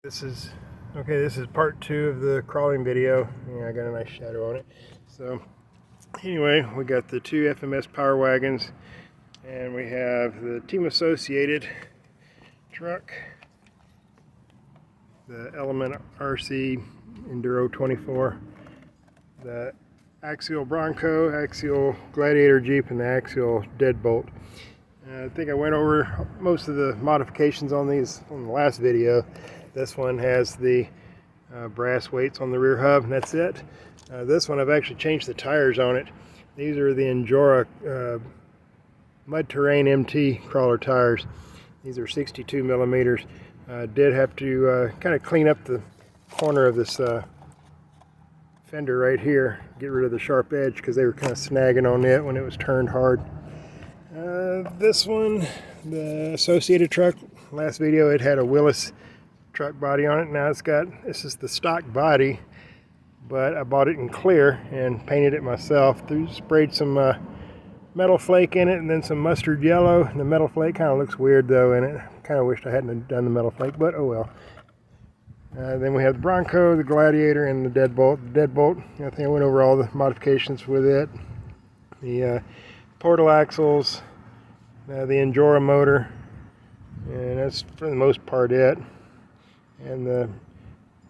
This is part 2 of the crawling video. Yeah, I got a nice shadow on it. So anyway, we got the 2 FMS power wagons, and we have the Team Associated truck, the Element RC Enduro 24, the Axial Bronco, Axial Gladiator Jeep, and the Axial Deadbolt. I think I went over most of the modifications on these on the last video. This one has the brass weights on the rear hub, and that's it. This one I've actually changed the tires on it. These are the Endura Mud Terrain MT crawler tires. These are 62 millimeters. Did have to kind of clean up the corner of this fender right here, get rid of the sharp edge because they were kind of snagging on it when it was turned hard. This one, the Associated truck, last video it had a Willis truck body on it. Now this is the stock body, but I bought it in clear and painted it myself. Sprayed some metal flake in it and then some mustard yellow. And the metal flake kind of looks weird though in it. Kind of wished I hadn't done the metal flake, but oh well. Then we have the Bronco, the Gladiator, and the Deadbolt. The Deadbolt, I think I went over all the modifications with it. The portal axles, the Endura motor, and that's for the most part it. And the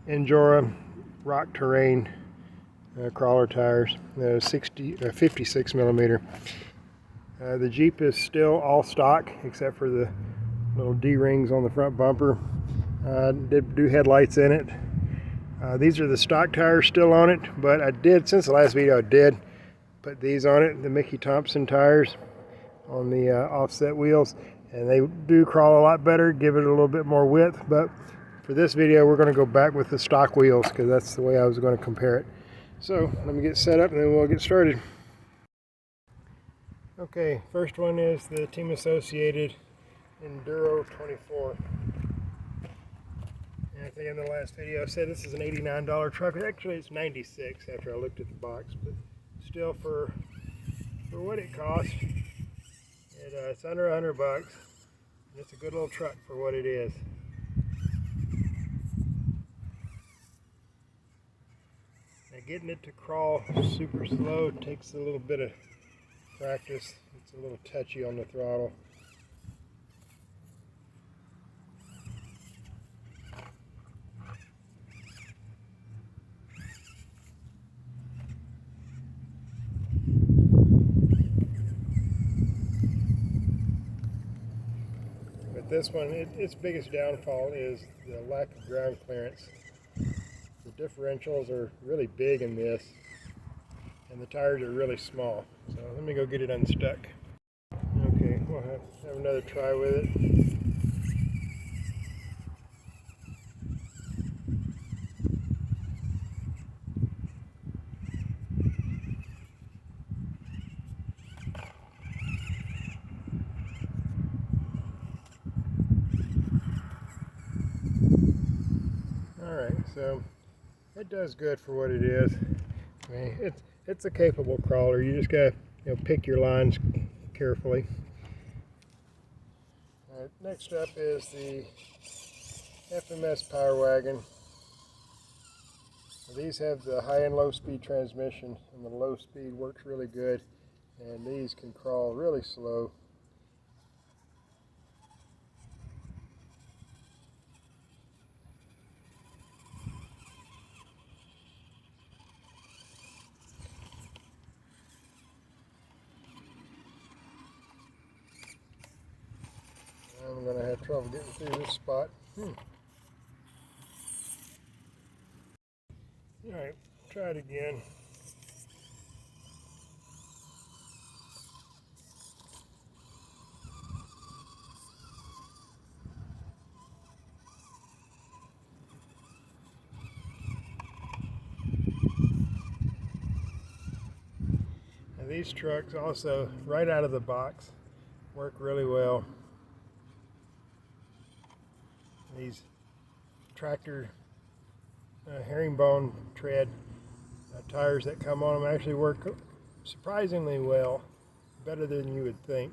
Endura rock terrain crawler tires, 56 millimeter. The Jeep is still all stock except for the little D-rings on the front bumper. Did do headlights in it. These are the stock tires still on it, but I did, since the last video, I did put these on it, the Mickey Thompson tires on the offset wheels, and they do crawl a lot better, give it a little bit more width. But for this video we're going to go back with the stock wheels because that's the way I was going to compare it. So let me get set up and then we'll get started. Okay, first one is the Team Associated Enduro 24. And I think in the last video I said this is an $89 truck. Actually it's $96 after I looked at the box, but still for what it costs, it's under $100 bucks. And it's a good little truck for what it is. Now getting it to crawl super slow takes a little bit of practice. It's a little touchy on the throttle. But this one, its biggest downfall is the lack of ground clearance. The differentials are really big in this, and the tires are really small. So let me go get it unstuck. Okay, we'll have another try with it. Alright, so it does good for what it is. I mean, it's a capable crawler. You just gotta pick your lines carefully. Alright, next up is the FMS Power Wagon. These have the high and low speed transmission, and the low speed works really good, and these can crawl really slow. I'm going to have trouble getting through this spot. Alright, try it again. Now these trucks also, right out of the box, work really well. These tractor herringbone tread tires that come on them actually work surprisingly well, better than you would think.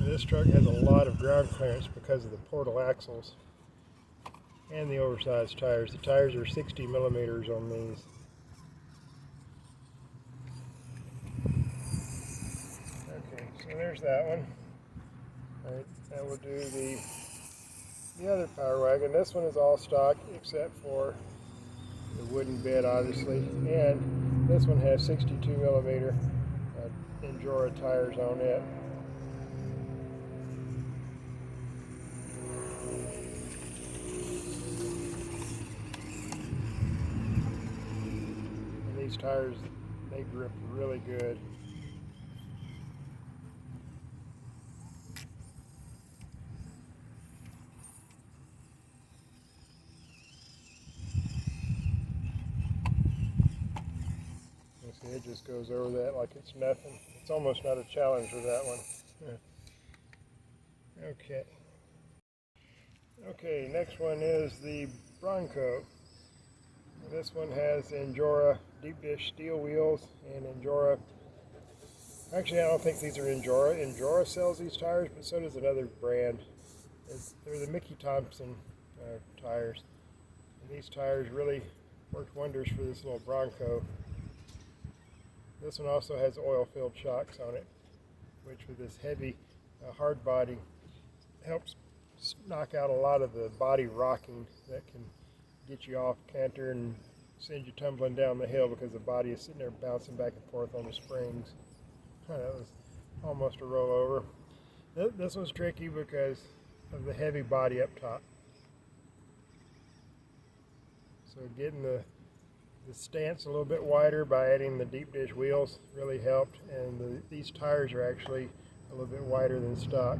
This truck has a lot of ground clearance because of the portal axles and the oversized tires. The tires are 60 millimeters on these. Okay, so there's that one. Alright, now we'll do the other Power Wagon. This one is all stock except for the wooden bed, obviously, and this one has 62 millimeter Endura tires on it. And these tires, they grip really good. See, it just goes over that like it's nothing. It's almost not a challenge with that one. Okay. Okay, next one is the Bronco. This one has Endura deep dish steel wheels and Endura. Actually, I don't think these are Endura. Endura sells these tires, but so does another brand. They're the Mickey Thompson tires. And these tires really worked wonders for this little Bronco. This one also has oil-filled shocks on it, which with this heavy hard body helps knock out a lot of the body rocking that can get you off canter and send you tumbling down the hill because the body is sitting there bouncing back and forth on the springs. That was almost a rollover. This one's tricky because of the heavy body up top. So getting the stance a little bit wider by adding the deep dish wheels really helped, and these tires are actually a little bit wider than stock.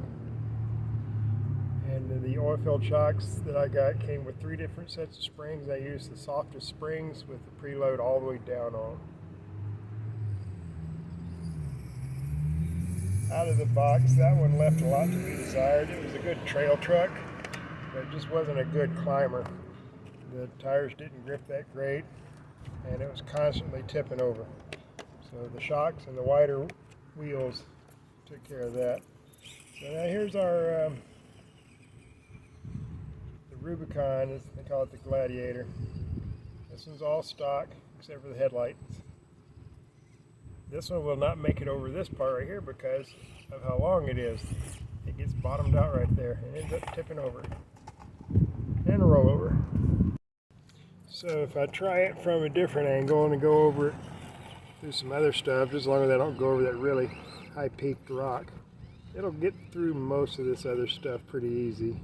And the oil-filled shocks that I got came with 3 different sets of springs. I used the softest springs with the preload all the way down on. Out of the box, that one left a lot to be desired. It was a good trail truck, but it just wasn't a good climber. The tires didn't grip that great, and it was constantly tipping over. So the shocks and the wider wheels took care of that. So now here's our the Rubicon, as they call it, the Gladiator. This one's all stock except for the headlights. This one will not make it over this part right here because of how long it is. It gets bottomed out right there and ends up tipping over and a rollover. So if I try it from a different angle and go over it through some other stuff, just as long as I don't go over that really high peaked rock, it'll get through most of this other stuff pretty easy.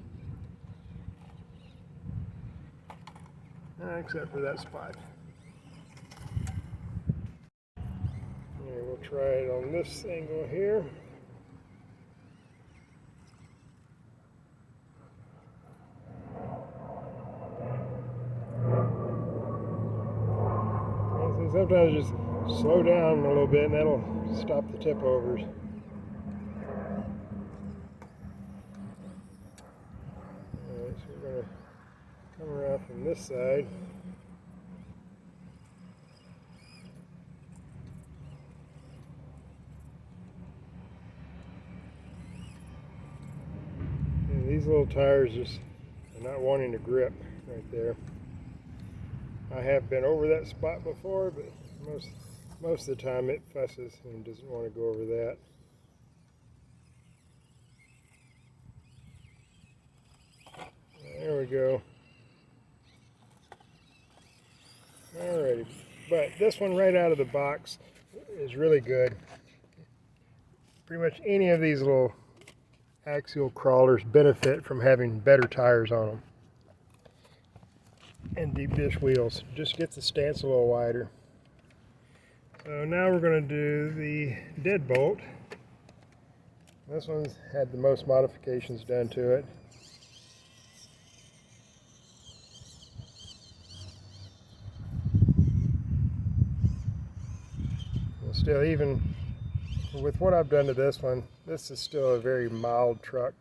Except for that spot. And we'll try it on this angle here. Sometimes just slow down a little bit and that'll stop the tip overs. Alright, so we're going to come around from this side. And these little tires just are not wanting to grip right there. I have been over that spot before, but most of the time it fusses and doesn't want to go over that. There we go. Alrighty, but this one right out of the box is really good. Pretty much any of these little axial crawlers benefit from having better tires on them. And deep dish wheels. Just get the stance a little wider. So now we're going to do the deadbolt. This one's had the most modifications done to it. And still, even with what I've done to this one, this is still a very mild truck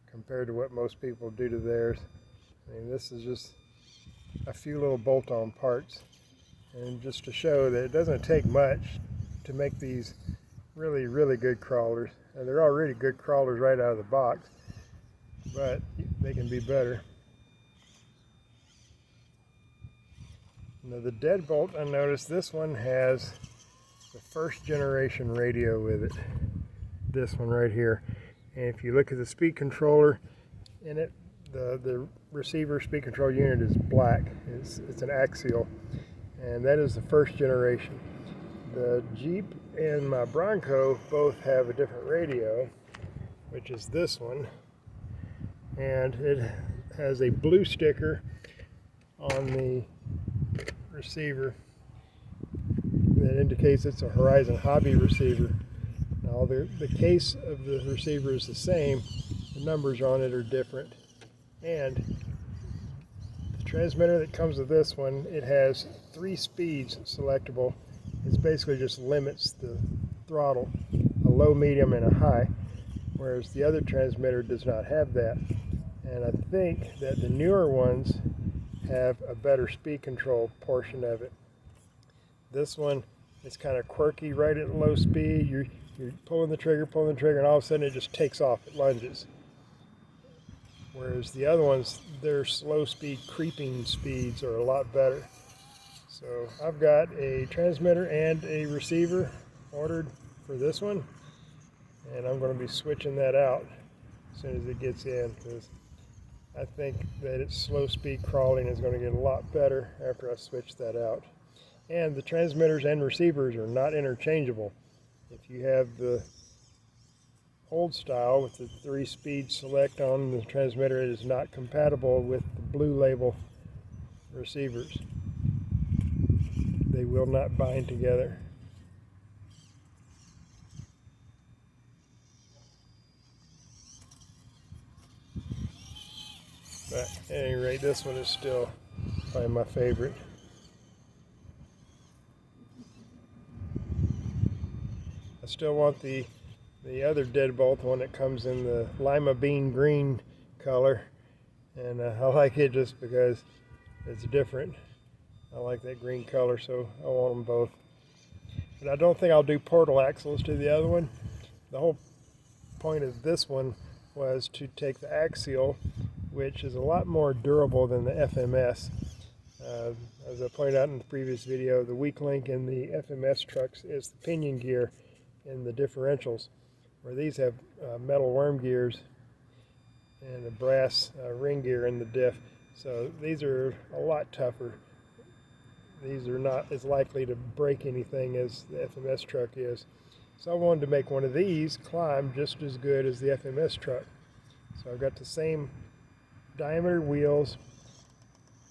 compared to what most people do to theirs. I mean, this is just a few little bolt-on parts, and just to show that it doesn't take much to make these really good crawlers. They're already good crawlers right out of the box, but they can be better. Now the deadbolt, I noticed this one has the first generation radio with it. This one right here. And if you look at the speed controller in it, the receiver speed control unit is black. It's an axial, and that is the first generation. The Jeep and my Bronco both have a different radio, which is this one, and it has a blue sticker on the receiver that indicates it's a Horizon Hobby receiver. Now the case of the receiver is the same, the numbers on it are different, and the transmitter that comes with this one, it has 3 speeds selectable. It basically just limits the throttle, a low, medium, and a high, whereas the other transmitter does not have that. And I think that the newer ones have a better speed control portion of it. This one is kind of quirky right at low speed. You're pulling the trigger, and all of a sudden it just takes off, it lunges. Whereas the other ones, their slow speed creeping speeds are a lot better. So I've got a transmitter and a receiver ordered for this one, and I'm going to be switching that out as soon as it gets in, because I think that its slow speed crawling is going to get a lot better after I switch that out. And the transmitters and receivers are not interchangeable. If you have the old style with the 3-speed select on the transmitter, it is not compatible with the blue label receivers. They will not bind together. But at any rate, this one is still probably my favorite. I still want the other deadbolt, the one that comes in the lima bean green color, and I like it just because it's different. I like that green color, so I want them both. But I don't think I'll do portal axles to the other one. The whole point of this one was to take the axial, which is a lot more durable than the FMS. As I pointed out in the previous video, the weak link in the FMS trucks is the pinion gear in the differentials, where these have metal worm gears and a brass ring gear in the diff. So these are a lot tougher. These are not as likely to break anything as the FMS truck is. So I wanted to make one of these climb just as good as the FMS truck. So I've got the same diameter wheels.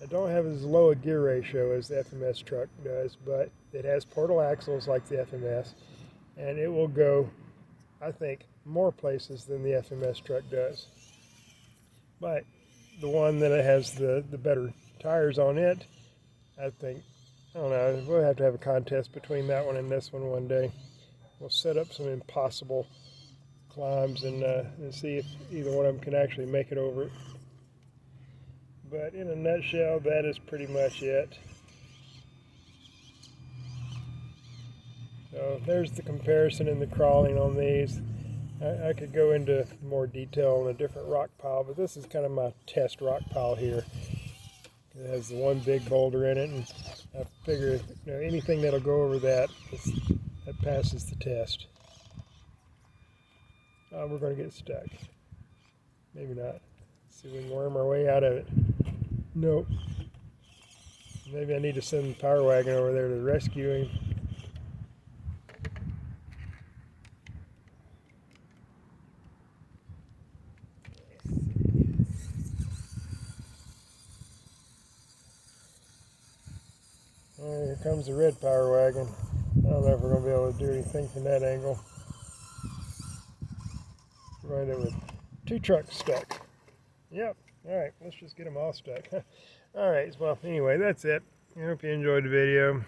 I don't have as low a gear ratio as the FMS truck does, but it has portal axles like the FMS, and it will go, I think, more places than the FMS truck does. But the one that has the better tires on it, I think, I don't know, we'll have to have a contest between that one and this one day. We'll set up some impossible climbs and see if either one of them can actually make it over it. But in a nutshell, that is pretty much it. So there's the comparison in the crawling on these. I could go into more detail on a different rock pile, but this is kind of my test rock pile here. It has the one big boulder in it, and I figure anything that'll go over that, that passes the test. We're going to get stuck. Maybe not. Let's see if we can worm our way out of it. Nope. Maybe I need to send the power wagon over there to rescue him. Oh, here comes the red power wagon. I don't know if we're going to be able to do anything from that angle. We're going to end up with 2 trucks stuck. Yep. All right, let's just get them all stuck. All right, well, anyway, that's it. I hope you enjoyed the video.